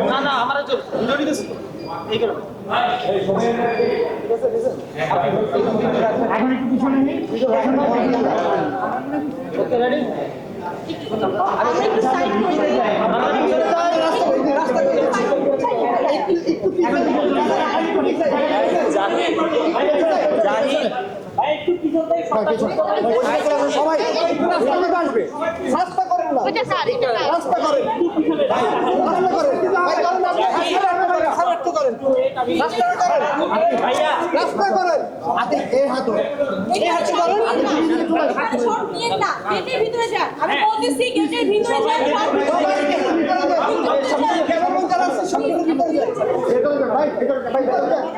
না না আমার এখন একটু পিছনে সবাই আসবে রাস্তা করেন না রাস্তা করেন রাস্তা করেন এই হাত এই হাত করেন ভিতরে যান আমি বলতেছি গেটের ভিতরে যান ভাই